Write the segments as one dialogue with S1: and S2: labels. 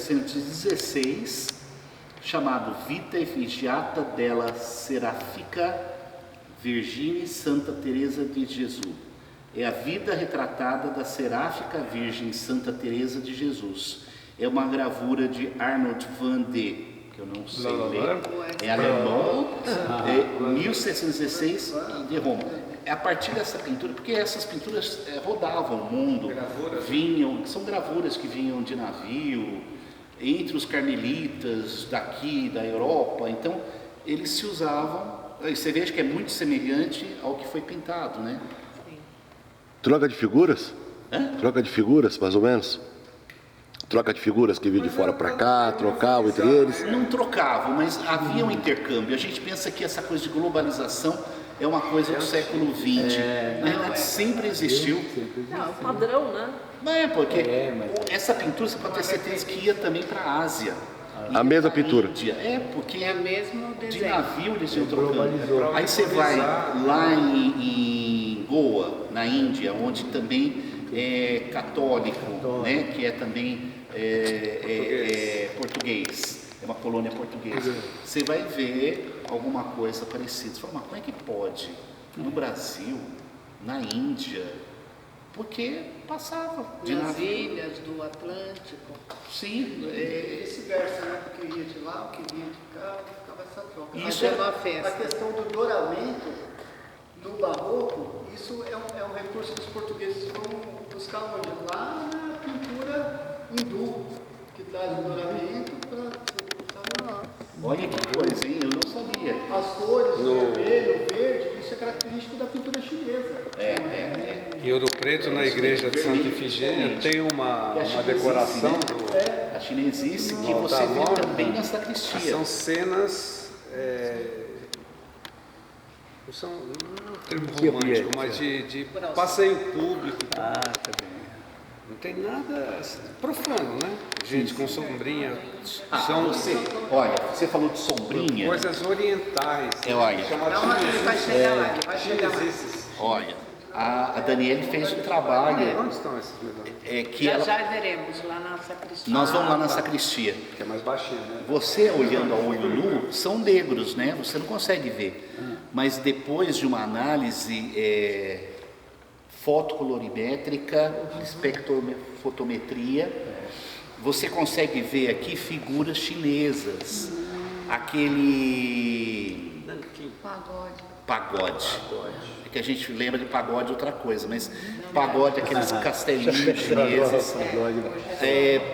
S1: 1716, chamado Vita Effigiata della Serafica Virgine Santa Teresa de Jesus. É a vida retratada da Seráfica Virgem Santa Teresa de Jesus. É uma gravura de Arnold van de, que eu não sei ler, é alemão, 1716 de Roma. É a partir dessa pintura, porque essas pinturas rodavam o mundo, vinham, são gravuras que vinham de navio, entre os carmelitas daqui, da Europa, então eles se usavam, você veja que é muito semelhante ao que foi pintado, né?
S2: Troca de figuras?
S1: Hã?
S2: Troca de figuras, mais ou menos? Troca de figuras que vinham de fora para cá, trocavam entre eles?
S1: Não trocavam, mas havia um intercâmbio. A gente pensa que essa coisa de globalização é uma coisa do século XX. Na verdade, sempre existiu.
S3: Não, é o padrão, né?
S1: Não é, porque essa pintura, você pode ter certeza que ia também para a Ásia.
S2: A mesma pintura?
S1: Índia. É, porque
S4: É mesmo
S1: de
S4: desenho.
S1: navio eles iam trocando. Aí você vai lá em Goa, na Índia, onde também é católico, né? Que é também português. É uma colônia portuguesa. Você vai ver alguma coisa parecida. Você fala, mas como é que pode? No Brasil, na Índia, porque passava de
S4: Nas
S1: navio.
S4: ilhas do Atlântico.
S1: Sim,
S5: Vice-versa, né? Porque ia de lá, o que vinha de cá, ficava essa troca.
S1: Isso
S4: Fazer
S1: é
S4: uma
S5: A
S4: festa.
S5: questão do douramento no barroco, isso é um recurso que os portugueses vão buscar onde? Lá na pintura hindu, que traz o douramento para...
S1: olha que coisa, hein? Eu não sabia.
S5: As cores, o vermelho, o verde, isso é característico da pintura chinesa.
S6: Em Ouro Preto, na igreja de Santa Ifigênia, tem uma decoração do...
S1: A chinesice que
S6: No
S1: você
S6: altar
S1: vê
S6: mor,
S1: também na sacristia.
S6: São cenas, não são não é um termo romântico, mas de passeio público. Não tem nada profano, né? Gente com sombrinha. São
S1: Olha, você falou de sombrinha.
S6: coisas orientais.
S1: Olha,
S4: Calma que ele vai chegar lá, ele vai chegar lá.
S6: Chineses.
S1: olha, a Daniele fez um trabalho
S6: Onde estão esses medalhões?
S1: que
S4: Já
S1: ela,
S4: já veremos lá na sacristia.
S1: nós vamos lá na sacristia.
S6: Que é mais baixinho, né?
S1: Você olhando ao olho nu, são negros, né? Você não consegue ver. Mas depois de uma análise fotocolorimétrica, espectrofotometria, você consegue ver aqui figuras chinesas. Aquele pagode. É que a gente lembra de pagode outra coisa, mas pagode, aqueles castelinhos chineses,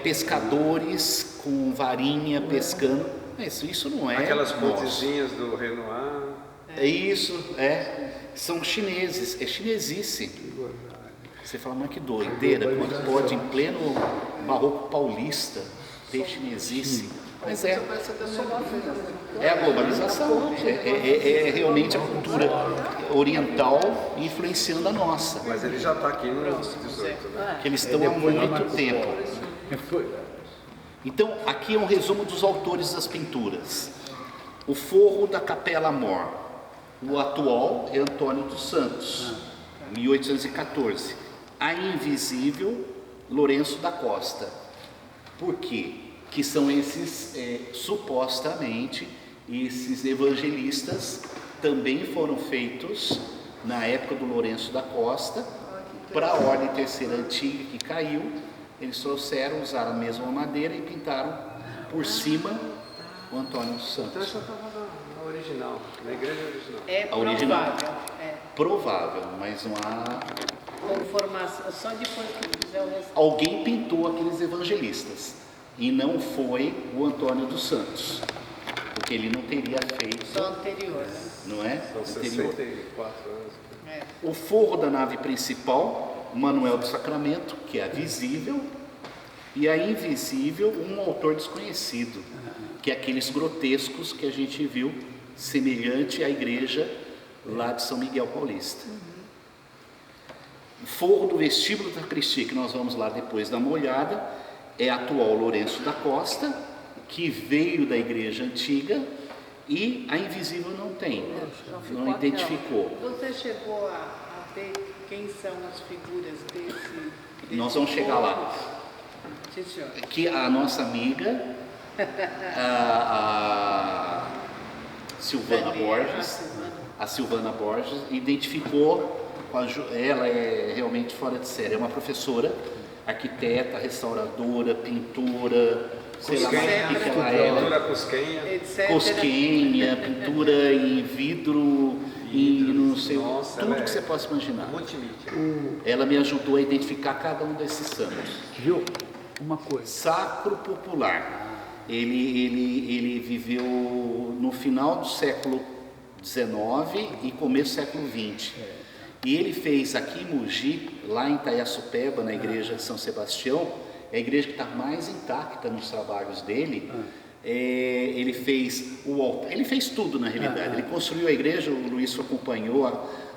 S1: pescadores com varinha pescando. Isso não é
S6: Aquelas
S1: nosso.
S6: pontezinhas do Renoir.
S1: É isso, são chineses, é chinesice. Você fala, mas que doideira, como é que pode em pleno barroco paulista ter chinesice? Mas é a globalização, é realmente a cultura oriental influenciando a nossa,
S6: Mas ele já está aqui no 18, né?
S1: que eles estão há muito tempo. Então, aqui é um resumo dos autores das pinturas. O forro da Capela Mor, o atual é Antônio dos Santos, 1814. A invisível, Lourenço da Costa. Por quê? Que são esses, supostamente, esses evangelistas também foram feitos na época do Lourenço da Costa, para a Ordem Terceira Antiga que caiu. Eles trouxeram, usaram a mesma madeira e pintaram por cima o Antônio dos
S6: Então
S1: Santos.
S6: essa estava na original, na igreja original.
S4: É
S1: A original.
S4: provável. É.
S1: Provável, mas não há...
S4: Conformação, só depois que fizer o restante.
S1: Alguém pintou aqueles evangelistas e não foi o Antônio dos Santos, porque ele não teria feito,
S4: Só anterior, né?
S1: não é?
S6: São
S1: Anterior.
S6: 64 anos.
S1: O forro da nave principal, Manuel do Sacramento, que é a visível, e a invisível, um autor desconhecido, que é aqueles grotescos que a gente viu, semelhante à igreja lá de São Miguel Paulista. O forro do vestíbulo da sacristia, que nós vamos lá depois dar uma olhada, é atual Lourenço da Costa, que veio da igreja antiga, e a invisível não tem, não identificou.
S4: Você chegou a ver quem são as figuras desse
S1: Nós vamos chegar lá.
S4: povo? Sim, senhor.
S1: que a nossa amiga, a Silvana Borges, a Silvana Borges, identificou, ela é realmente fora de série, é uma professora, arquiteta, restauradora, pintora, sei lá mais o que ela é.
S6: Pintura cusquenha.
S4: Etc.
S1: Cosquenha, pintura em vidro, em não sei,
S6: Nossa,
S1: tudo
S6: ela
S1: que você possa imaginar.
S6: Multimídia.
S1: Ela me ajudou a identificar cada um desses santos.
S7: Viu? Uma coisa.
S1: Sacro Popular. Ele viveu no final do século XIX e começo do século XX. E ele fez aqui em Mogi, lá em Itaiaçupeba, na igreja de São Sebastião, é a igreja que está mais intacta nos trabalhos dele. Ele fez o altar, ele fez tudo na realidade. Ele construiu a igreja, o Luiz acompanhou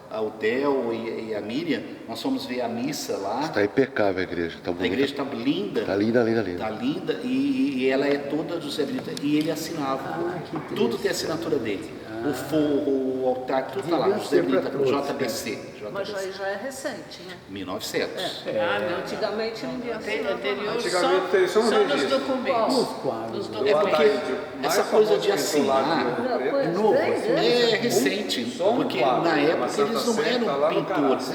S1: o Del e a Miriam. Nós fomos ver a missa lá.
S2: Está impecável a igreja, está bonita.
S1: A igreja está linda.
S2: Está linda, linda, linda.
S1: Está linda e ela é toda José Brito. E ele assinava, tudo tem a assinatura dele. O forro, o altar, tudo está lá. José Brito, JBC.
S3: Mas aí já é recente, né?
S1: 1900.
S3: Não, antigamente ninguém assinava.
S4: Anterior
S6: Antigamente teve só um
S4: só nos
S6: registro.
S4: documentos.
S7: Nos quadros.
S4: Nos
S1: É
S4: documentos.
S1: porque essa coisa de assinar
S7: É novo,
S1: é recente,
S6: Só um
S1: porque
S6: quadro,
S1: na
S6: uma
S1: época
S6: Santa
S1: eles não
S6: Sé, tá
S1: eram
S6: lá no
S1: pintores,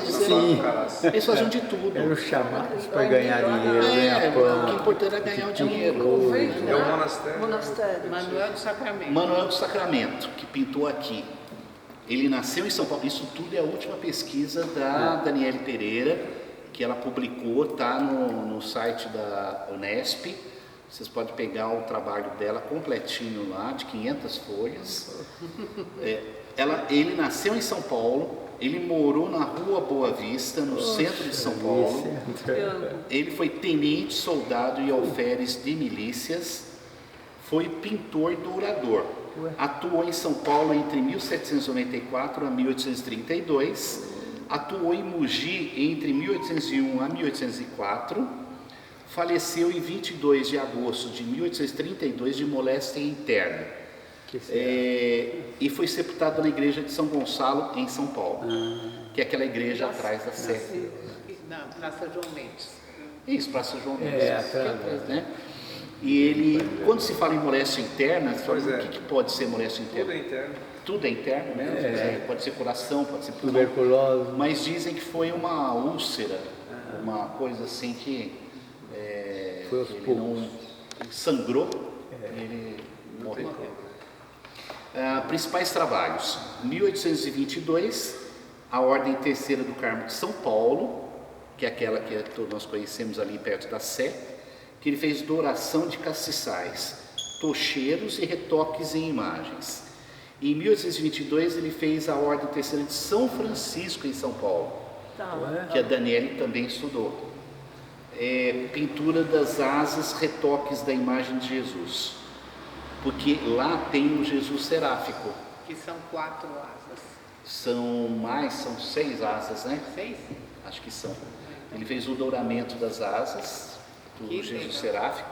S6: Caraça.
S1: eles faziam de tudo.
S7: Eram chamados para ganhar dinheiro, ganhar
S1: O que
S7: pão.
S1: importante era ganhar o dinheiro.
S3: Convento,
S6: É o
S3: né?
S6: monastério.
S3: Monastério.
S4: Manuel do Sacramento.
S1: Manuel do Sacramento, que pintou aqui. Ele nasceu em São Paulo. Isso tudo é a última pesquisa da Daniele Pereira, que ela publicou, está no site da Unesp. Vocês podem pegar o trabalho dela completinho lá, de 500 folhas. Ele nasceu em São Paulo, ele morou na Rua Boa Vista, no centro de São Paulo. Ele foi tenente, soldado e alferes de milícias. Foi pintor e dourador. Atuou em São Paulo entre 1794 a 1832. Atuou em Mogi entre 1801 a 1804. Faleceu em 22 de agosto de 1832 de moléstia interna. E foi sepultado na igreja de São Gonçalo, em São Paulo, que é aquela igreja atrás da Sé.
S4: Na Praça João Mendes.
S1: Isso, Praça João Mendes.
S7: atrás,
S1: né? E ele, quando se fala em moléstia interna, você fala,
S6: Pois é.
S1: o que pode ser moléstia interna?
S6: Tudo é interno.
S1: Tudo é interno, né? Pode ser coração, pode ser pulmão.
S7: Tuberculose.
S1: Mas dizem que foi uma úlcera, uma coisa assim que
S7: Foi aos
S1: ele
S7: poucos.
S1: não sangrou e ele morreu. Principais trabalhos: 1822, a Ordem Terceira do Carmo de São Paulo, que é aquela que todos nós conhecemos ali perto da Sé, que ele fez douração de castiçais, tocheiros e retoques em imagens. Em 1822 ele fez a Ordem Terceira de São Francisco em São Paulo, que a Daniele também estudou. Pintura das asas, retoques da imagem de Jesus, porque lá tem o Jesus seráfico.
S4: Que são 4 asas.
S1: São 6 asas, né?
S4: 6?
S1: Acho que são. Ele fez o douramento das asas do
S4: Que
S1: Jesus
S4: legal.
S1: seráfico.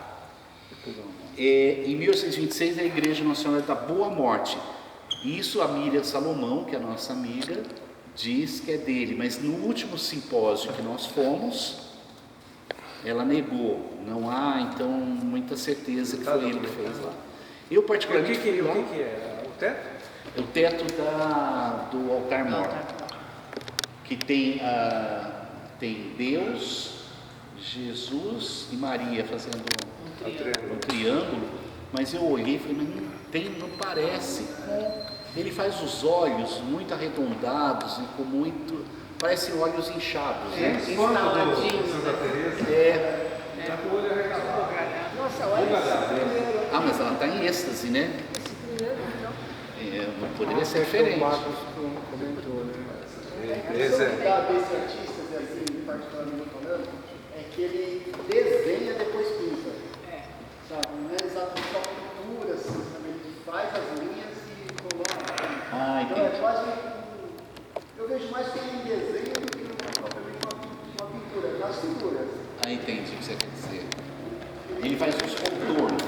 S1: Em 1826 a Igreja Nacional da Boa Morte. Isso a Miriam Salomão, que é a nossa amiga, diz que é dele, mas no último simpósio que nós fomos, ela negou. Não há então muita certeza que foi ele que fez lá. Eu
S6: O
S1: particularmente
S6: que
S1: fui lá.
S6: é? O teto?
S1: É o teto do altar mor, que tem Deus, Jesus e Maria fazendo um triângulo, mas eu olhei e falei, mas não parece. Ele faz os olhos muito arredondados e com muito, parecem olhos inchados, né?
S3: Nossa, olha
S1: Mas ela está em êxtase, né? Não poderia ser diferente.
S5: comentou, né?
S6: Esse é.
S5: Desse artista, assim, particularmente falando, é que ele desenha depois pinta. Sabe? Não é exatamente só pintura, assim, sabe? Ele faz as linhas e coloca. Então é
S1: Entendi.
S5: quase eu vejo mais como um desenho do que propriamente uma pintura, nas figuras.
S1: Entendi o que você quer dizer. Ele faz os contornos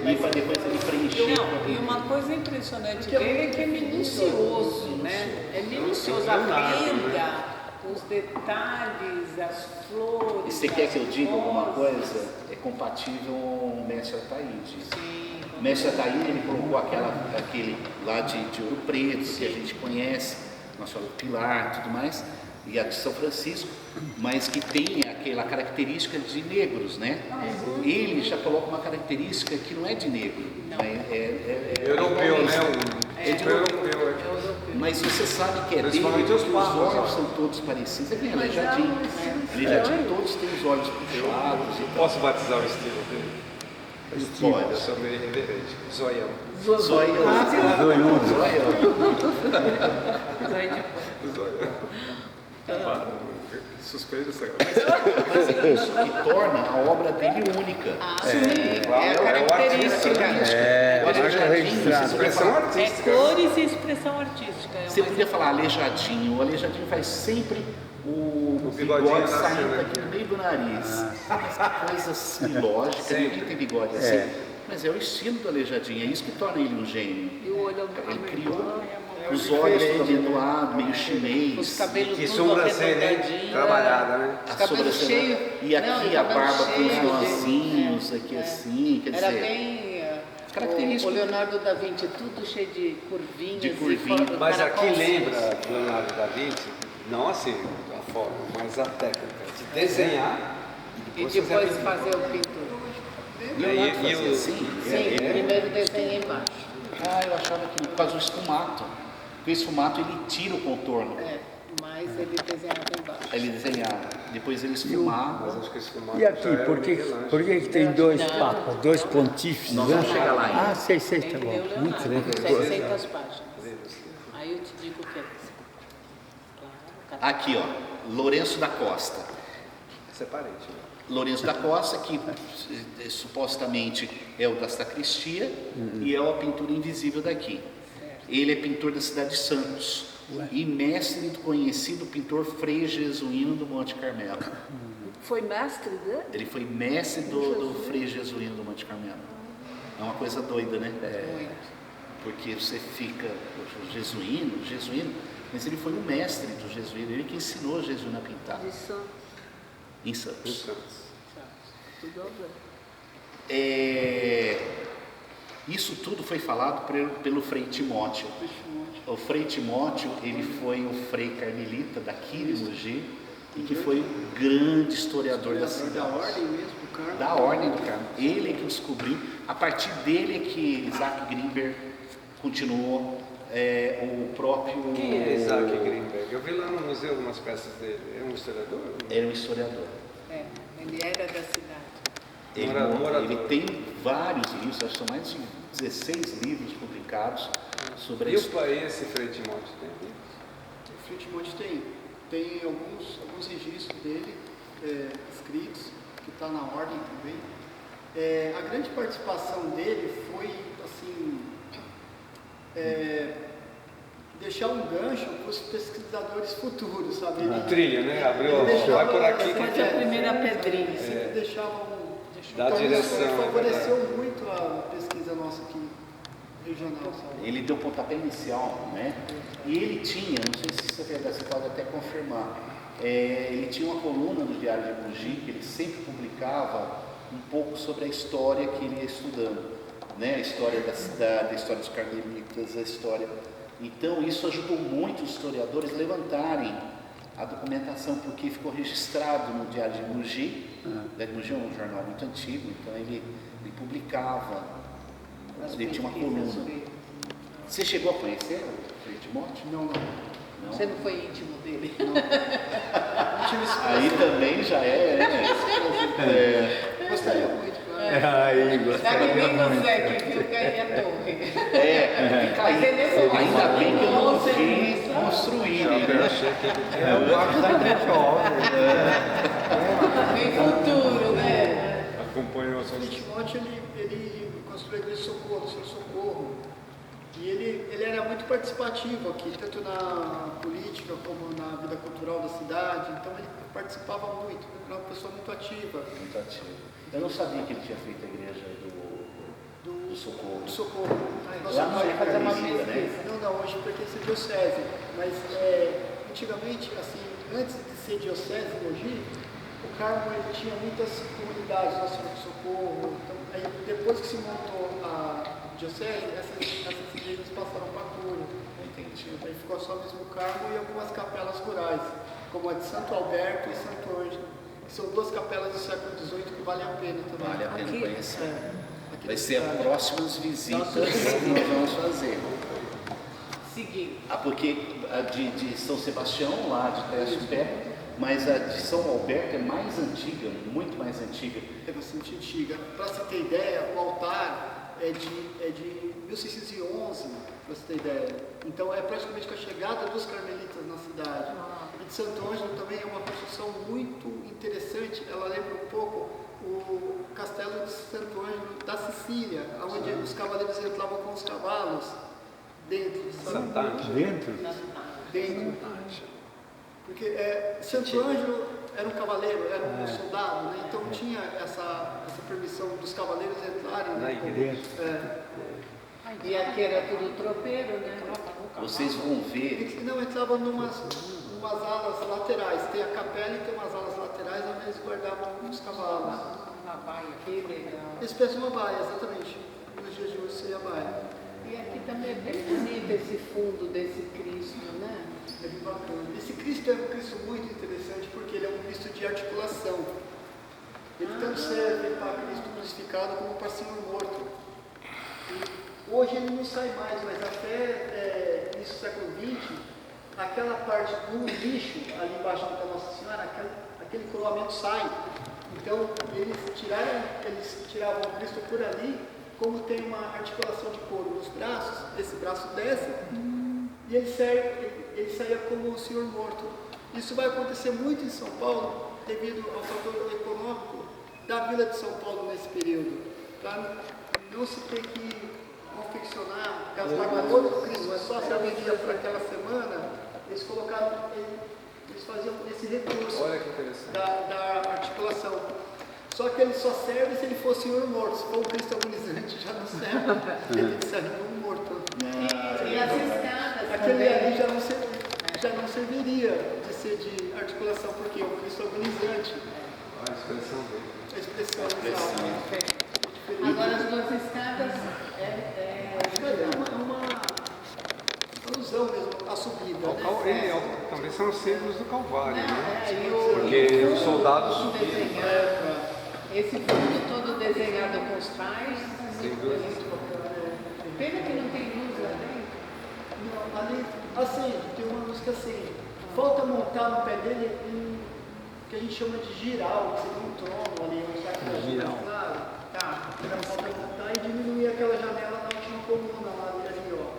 S1: e para depois ele preencher.
S4: Não, e uma coisa impressionante dele é que é minucioso, né? É minucioso. A renda Os detalhes, as flores.
S1: E você quer que eu diga alguma
S4: rosas.
S1: coisa? É compatível ao mestre Ataíde.
S4: Sim.
S1: O mestre Ataíde, ele colocou aquele lá de Ouro Preto, que a gente conhece, Nossa Senhora do Pilar e tudo mais, e a de São Francisco, mas que tem aquela característica de negros, né? Ele já coloca uma característica que não é de negro, é
S6: Europeu, né?
S4: Europeu.
S1: mas você sabe que é dele,
S6: Principalmente
S1: porque
S6: os
S1: os
S6: papos,
S1: olhos
S6: ó.
S1: são todos parecidos. É bem aleijadinho. Aleijadinho, todos têm os olhos puxados e tal.
S6: Posso batizar o estilo dele? Eu
S1: Pode.
S6: sou meio irreverente. Zoião.
S1: Zoião.
S6: Zoião. Suspeito essa coisa.
S1: Mas é isso que torna a obra dele única.
S4: É a característica.
S1: O aleijadinho, você podia
S6: Expressão
S1: falar,
S6: artística.
S4: Cores e expressão artística.
S1: você podia falar aleijadinho. O aleijadinho faz sempre o
S6: bigodinho
S1: bigode
S6: nascendo
S1: saindo
S6: aqui.
S1: aqui no meio do nariz. Coisa assim, lógica,
S6: Sempre.
S1: ninguém tem bigode assim. Mas é o estilo do aleijadinho, é isso que torna ele um gênio.
S3: E o olho
S1: Ele criou os olhos todos amendoados, meio
S4: Os
S1: chinês.
S4: cabelos
S6: Que
S4: tudo
S6: sobrancelha, hein?
S4: arredondadinho.
S6: Trabalhada, né?
S4: Os
S1: A
S4: cabelos
S1: sobrancelha.
S4: cheios.
S1: E aqui
S4: Não,
S1: a
S4: cabelo
S1: barba com
S4: cheio
S1: os
S4: de-
S1: nozinhos, aqui assim, quer
S4: Era
S1: dizer.
S4: bem.
S1: Característico.
S4: O Leonardo da Vinci, tudo cheio de curvinhas.
S1: De curvinha.
S4: e
S6: Mas aqui
S4: caracolzinhos.
S6: lembra Leonardo da Vinci, não assim a forma, mas a técnica de desenhar
S4: E
S6: fazer a
S4: depois
S6: pintura.
S4: fazer o pintor.
S1: Leonardo
S6: E
S1: fazia
S6: o-
S1: assim?
S4: Sim, primeiro desenha embaixo.
S1: Ah, eu achava que por causa do esfumato. Porque o esfumato ele tira o contorno.
S4: É, mas ele desenhava embaixo.
S1: Aí ele desenhava. Depois ele
S6: Mas
S1: esfumava.
S6: acho que esse formato
S7: E aqui,
S6: já era
S7: por que
S6: Michelangelo.
S7: que tem dois papas, dois pontífices?
S1: Nós
S7: né?
S1: vamos chegar lá ainda.
S7: Ah, sei,
S4: Tem
S7: tá
S4: que
S7: bom.
S4: ler o
S7: Muito
S4: Leonardo,
S7: legal.
S4: 600 páginas. Aí eu te digo o que é. Claro,
S1: Aqui, ó. Lourenço da Costa.
S6: Esse é parente, né?
S1: Lourenço da Costa, que supostamente é o da sacristia e é a pintura invisível daqui. Ele é pintor da cidade de Santos e mestre do conhecido pintor Frei Jesuíno do Monte Carmelo.
S3: Foi mestre dele?
S1: Ele foi mestre do Frei Jesuíno do Monte Carmelo. É uma coisa doida, né? Porque você fica, poxa, jesuíno, mas ele foi o mestre do jesuíno, ele que ensinou o jesuíno a pintar
S3: De Santos.
S1: em Santos.
S3: Tudo a ver.
S1: Isso tudo foi falado pelo Frei Timóteo. O Frei Timóteo, ele foi o Frei Carmelita daqui de Mogi e que foi o grande historiador da cidade.
S5: Da ordem mesmo, do Carmo.
S1: Da Ordem do Carmo. Ele é que descobriu, a partir dele é que Isaac Grimberg continuou, o próprio...
S6: Quem é Isaac Grimberg? Eu vi lá no museu algumas peças dele. É um historiador?
S1: Era um historiador.
S4: É, ele era da cidade.
S1: Ele tem vários livros, acho que são mais de 16 livros publicados sobre a
S6: E
S1: história.
S6: esse Frei Timóteo tem?
S5: O Frei Timóteo tem alguns registros dele escritos, que está na ordem também. A grande participação dele foi, assim, deixar um gancho para os pesquisadores futuros, sabe?
S6: Trilha, né? Abriu,
S5: ele deixava-
S6: vai por aqui
S4: Foi
S6: que
S4: a primeira pedrinha.
S5: Ele sempre deixava
S6: dá direção.
S5: Isso favoreceu muito a pesquisa nossa aqui, regional, sabe?
S1: Ele deu o pontapé inicial, né? E ele tinha, não sei se isso é verdade, você pode até confirmar, ele tinha uma coluna no Diário de Mogi, que ele sempre publicava um pouco sobre a história que ele ia estudando, né? A história da cidade, a história dos carmelitas, a história... Então isso ajudou muito os historiadores a levantarem a documentação, porque ficou registrado no Diário de Mogi. O Diário de Mogi é um jornal muito antigo, então ele publicava, ele tinha uma coluna. Você chegou a conhecer o Frei Timóteo?
S5: Não.
S1: Não?
S4: Você não foi íntimo dele?
S1: Aí também já
S5: Gostaria muito, claro.
S7: Aí,
S4: Dá
S7: gostei.
S4: que nem você que viu cair a torre.
S1: fica aí.
S4: Mas ele é bom.
S1: Ainda bem que eu não
S4: Bom
S1: vi
S4: serviço.
S1: construir,
S6: Eu
S1: né?
S6: achei que ele tinha.
S7: É o Marcos da Igreja
S4: Tem futuro, né?
S6: Acompanhou a sua
S5: O Frei Timóteo, ele construiu a igreja de Socorro, do Senhor Socorro. E ele era muito participativo aqui, tanto na política como na vida cultural da cidade. Então ele participava muito, era uma pessoa muito ativa.
S1: Muito ativo. Eu não sabia que ele tinha feito a igreja do Socorro.
S5: Do Socorro.
S1: Lá não é
S4: fazer uma
S1: Carmelita, né?
S4: pesquisa.
S5: Não, hoje pertence à diocese, mas antigamente, assim, antes de ser diocese de Mogi, o Carmo ele tinha muitas comunidades, Nossa Senhora do Socorro. Então, aí, depois que se montou a diocese, essas igrejas passaram para a cura. Aí ficou só mesmo o Carmo e algumas capelas rurais, como a de Santo Alberto e Santo Ângelo, que são duas capelas do século XVIII que vale a pena também.
S1: Vale a pena
S3: Aqui?
S1: conhecer.
S5: Aqui
S1: Vai
S5: na
S1: ser as
S5: cidade.
S1: próximas visitas que nós vamos fazer.
S4: Seguindo.
S1: Porque a de São Sebastião, lá de Teste-Pé, mas a de São Alberto é mais antiga, muito mais antiga.
S5: É bastante antiga. Para você ter ideia, o altar é de 1611, para você ter ideia. Então é praticamente com a chegada dos carmelitas na cidade. E de Santo Ângelo também é uma construção muito interessante. Ela lembra um pouco o castelo de Santo Ângelo da Sicília, onde os cavaleiros entravam com os cavalos dentro. Sabe? Dentro. Porque Santo Ângelo era um cavaleiro, era um soldado, né? Então tinha essa permissão dos cavaleiros entrarem
S6: Na igreja.
S4: E aqui era tudo tropeiro, né?
S1: Vocês vão ver,
S5: Eles não entravam numas alas laterais. Tem a capela e tem umas alas laterais onde eles guardavam os cavalos.
S4: Uma baia aqui, legal.
S5: Eles pensam uma baia, exatamente. Nos dias de hoje seria a baia.
S4: E aqui também é bem bonito esse fundo desse Cristo, né?
S5: É bem bacana. Esse Cristo é um Cristo muito interessante porque ele é um Cristo de articulação. Ele tanto serve para Cristo crucificado como para Senhor morto. E hoje ele não sai mais, mas até isso século XX, aquela parte do lixo ali embaixo da Nossa Senhora, aquele coroamento sai. Então eles tiravam o Cristo por ali, como tem uma articulação de couro nos braços, esse braço desce e ele saía como o Senhor morto. Isso vai acontecer muito em São Paulo devido ao fator econômico da Vila de São Paulo nesse período. Para não se ter que confeccionar, gastar com outro Cristo, mas só serviria para aquela semana, eles faziam esse recurso
S6: Olha que interessante.
S5: da articulação. Só que ele só serve se ele for Senhor morto. Se for um Cristo agonizante, já não serve. Ele tem que servir um morto.
S4: E as escadas
S5: Aquele
S4: também.
S5: ali já não serviria de ser de articulação, porque é um Cristo agonizante.
S6: Olha a expressão dele.
S5: A expressão exata.
S4: Agora as duas escadas
S5: É uma alusão mesmo à subida. Né?
S6: Também são os símbolos do Calvário, né?
S4: e
S6: Porque os soldados
S4: fundo
S6: subiram.
S4: desenhado, esse fundo todo desenhado com os pais,
S6: Sem dúvida.
S4: pena que não tem luz lá dentro.
S5: Não, ali, assim, tem uma música assim, falta montar no pé dele que a gente chama de giral, que seria um trono ali, um saco de giral. Claro, tá. Era falta montar e diminuir aquela janela na última coluna lá ali, ó.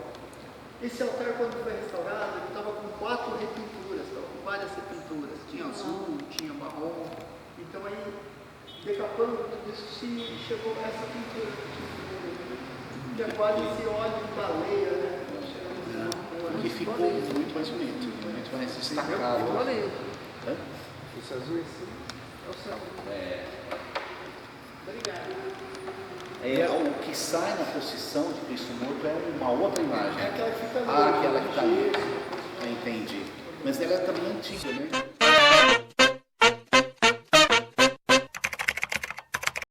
S5: Esse altar, quando foi restaurado, ele estava com 4 repinturas, estava com várias repinturas. Tinha azul, tinha marrom. Então aí, decapando tudo isso, se chegou a essa pintura. Que é quase esse óleo de baleia, né?
S1: que ficou muito mais bonito, muito mais destacado. Hã?
S6: Esse azul em cima.
S1: O que sai na procissão de Cristo Morto é uma outra imagem.
S5: É aquela que fica ali.
S1: Ah, aquela que está ali. Entendi. Mas ela é também antiga, né?